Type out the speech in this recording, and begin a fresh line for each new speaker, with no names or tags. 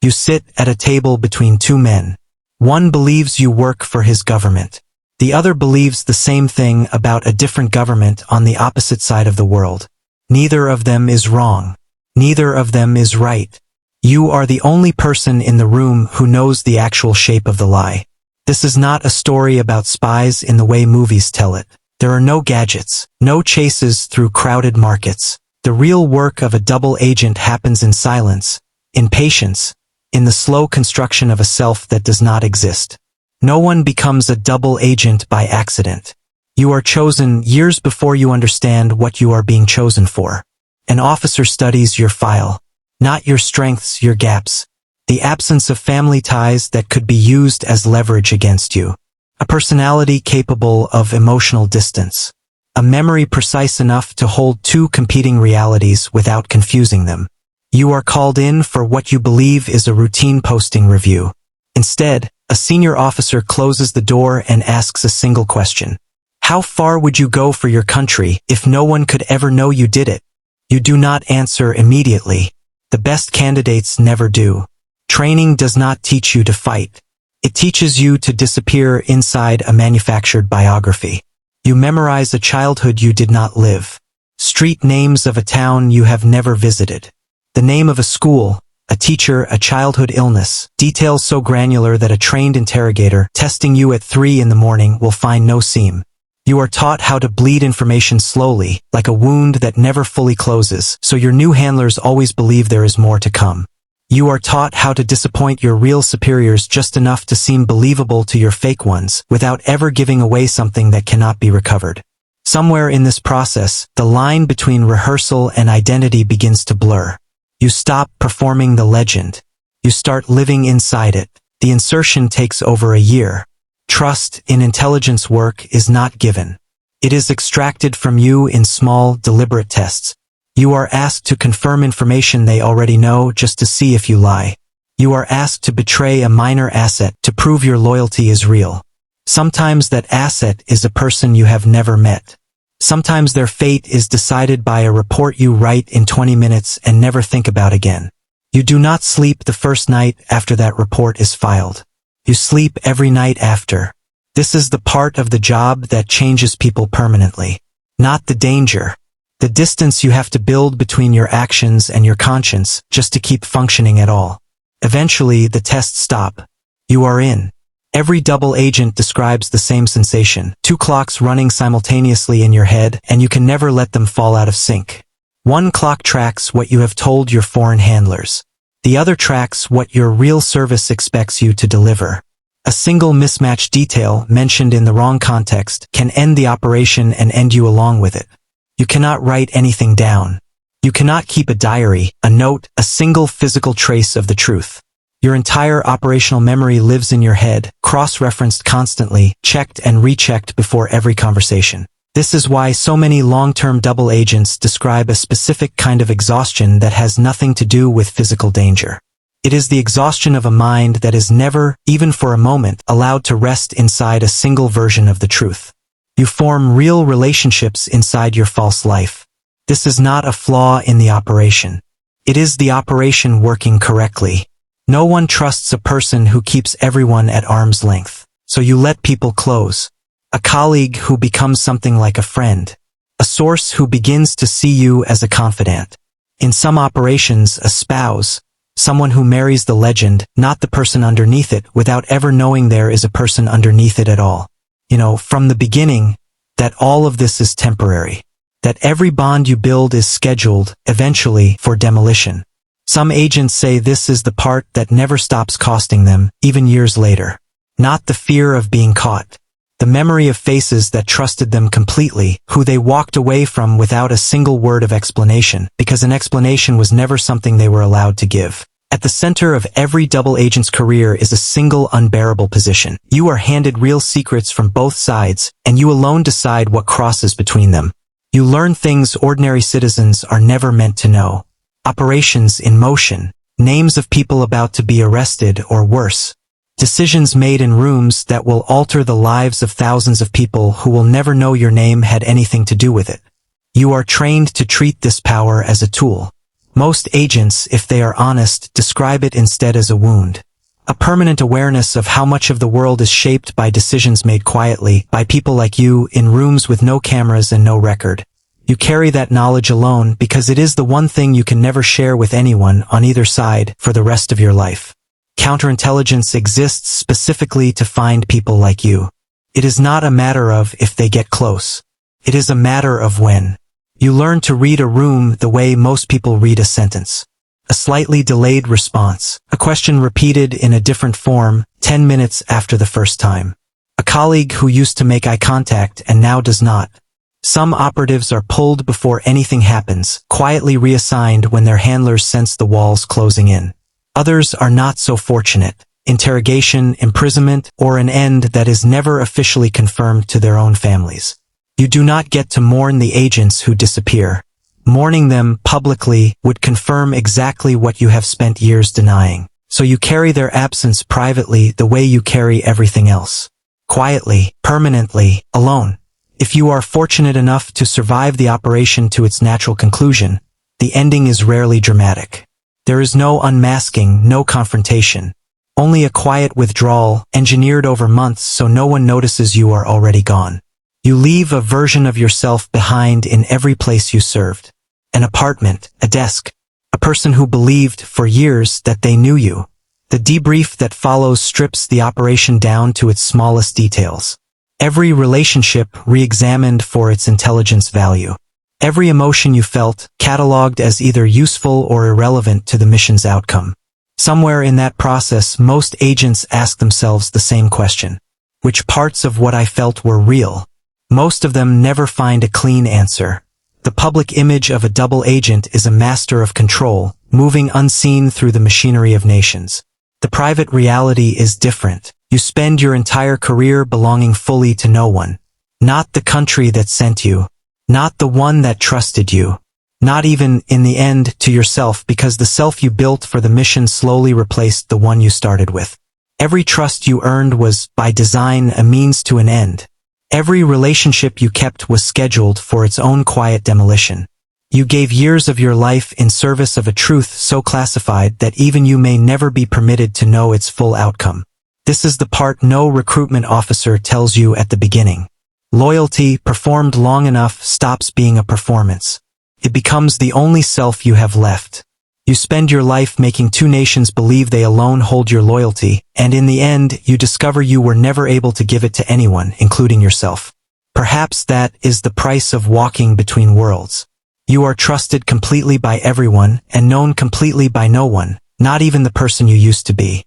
You sit at a table between two men. One believes you work for his government. The other believes the same thing about a different government on the opposite side of the world. Neither of them is wrong. Neither of them is right. You are the only person in the room who knows the actual shape of the lie. This is not a story about spies in the way movies tell it. There are no gadgets, no chases through crowded markets. The real work of a double agent happens in silence, in patience, in the slow construction of a self that does not exist. No one becomes a double agent by accident. You are chosen years before you understand what you are being chosen for. An officer studies your file, not your strengths, your gaps, the absence of family ties that could be used as leverage against you, a personality capable of emotional distance, a memory precise enough to hold two competing realities without confusing them. You are called in for what you believe is a routine posting review. Instead, a senior officer closes the door and asks a single question. How far would you go for your country if no one could ever know you did it? You do not answer immediately. The best candidates never do. Training does not teach you to fight. It teaches you to disappear inside a manufactured biography. You memorize a childhood you did not live. Street names of a town you have never visited. The name of a school, a teacher, a childhood illness, details so granular that a trained interrogator testing you at 3 in the morning will find no seam. You are taught how to bleed information slowly, like a wound that never fully closes, so your new handlers always believe there is more to come. You are taught how to disappoint your real superiors just enough to seem believable to your fake ones, without ever giving away something that cannot be recovered. Somewhere in this process, the line between rehearsal and identity begins to blur. You stop performing the legend. You start living inside it. The insertion takes over a year. Trust in intelligence work is not given. It is extracted from you in small, deliberate tests. You are asked to confirm information they already know just to see if you lie. You are asked to betray a minor asset to prove your loyalty is real. Sometimes that asset is a person you have never met. Sometimes their fate is decided by a report you write in 20 minutes and never think about again. You do not sleep the first night after that report is filed. You sleep every night after. This is the part of the job that changes people permanently. Not the danger. The distance you have to build between your actions and your conscience just to keep functioning at all. Eventually, the tests stop. You are in. Every double agent describes the same sensation. 2 clocks running simultaneously in your head, and you can never let them fall out of sync. One clock tracks what you have told your foreign handlers. The other tracks what your real service expects you to deliver. A single mismatched detail mentioned in the wrong context can end the operation and end you along with it. You cannot write anything down. You cannot keep a diary, a note, a single physical trace of the truth. Your entire operational memory lives in your head, cross-referenced constantly, checked and rechecked before every conversation. This is why so many long-term double agents describe a specific kind of exhaustion that has nothing to do with physical danger. It is the exhaustion of a mind that is never, even for a moment, allowed to rest inside a single version of the truth. You form real relationships inside your false life. This is not a flaw in the operation. It is the operation working correctly. No one trusts a person who keeps everyone at arm's length, so you let people close. A colleague who becomes something like a friend. A source who begins to see you as a confidant. In some operations, a spouse. Someone who marries the legend, not the person underneath it, without ever knowing there is a person underneath it at all. You know, from the beginning, that all of this is temporary. That every bond you build is scheduled, eventually, for demolition. Some agents say this is the part that never stops costing them, even years later. Not the fear of being caught. The memory of faces that trusted them completely, who they walked away from without a single word of explanation, because an explanation was never something they were allowed to give. At the center of every double agent's career is a single unbearable position. You are handed real secrets from both sides, and you alone decide what crosses between them. You learn things ordinary citizens are never meant to know. Operations in motion, names of people about to be arrested or worse. Decisions made in rooms that will alter the lives of thousands of people who will never know your name had anything to do with it. You are trained to treat this power as a tool. Most agents, if they are honest, describe it instead as a wound. A permanent awareness of how much of the world is shaped by decisions made quietly, by people like you, in rooms with no cameras and no record. You carry that knowledge alone because it is the one thing you can never share with anyone on either side for the rest of your life. Counterintelligence exists specifically to find people like you. It is not a matter of if they get close. It is a matter of when. You learn to read a room the way most people read a sentence. A slightly delayed response. A question repeated in a different form, 10 minutes after the first time. A colleague who used to make eye contact and now does not. Some operatives are pulled before anything happens, quietly reassigned when their handlers sense the walls closing in. Others are not so fortunate. Interrogation, imprisonment, or an end that is never officially confirmed to their own families. You do not get to mourn the agents who disappear. Mourning them publicly would confirm exactly what you have spent years denying. So you carry their absence privately the way you carry everything else. Quietly, permanently, alone. If you are fortunate enough to survive the operation to its natural conclusion, the ending is rarely dramatic. There is no unmasking, no confrontation. Only a quiet withdrawal, engineered over months so no one notices you are already gone. You leave a version of yourself behind in every place you served. An apartment, a desk, a person who believed for years that they knew you. The debrief that follows strips the operation down to its smallest details. Every relationship re-examined for its intelligence value. Every emotion you felt, catalogued as either useful or irrelevant to the mission's outcome. Somewhere in that process, most agents ask themselves the same question. Which parts of what I felt were real? Most of them never find a clean answer. The public image of a double agent is a master of control, moving unseen through the machinery of nations. The private reality is different. You spend your entire career belonging fully to no one. Not the country that sent you. Not the one that trusted you. Not even, in the end, to yourself, because the self you built for the mission slowly replaced the one you started with. Every trust you earned was, by design, a means to an end. Every relationship you kept was scheduled for its own quiet demolition. You gave years of your life in service of a truth so classified that even you may never be permitted to know its full outcome. This is the part no recruitment officer tells you at the beginning. Loyalty, performed long enough, stops being a performance. It becomes the only self you have left. You spend your life making two nations believe they alone hold your loyalty, and in the end, you discover you were never able to give it to anyone, including yourself. Perhaps that is the price of walking between worlds. You are trusted completely by everyone, and known completely by no one, not even the person you used to be.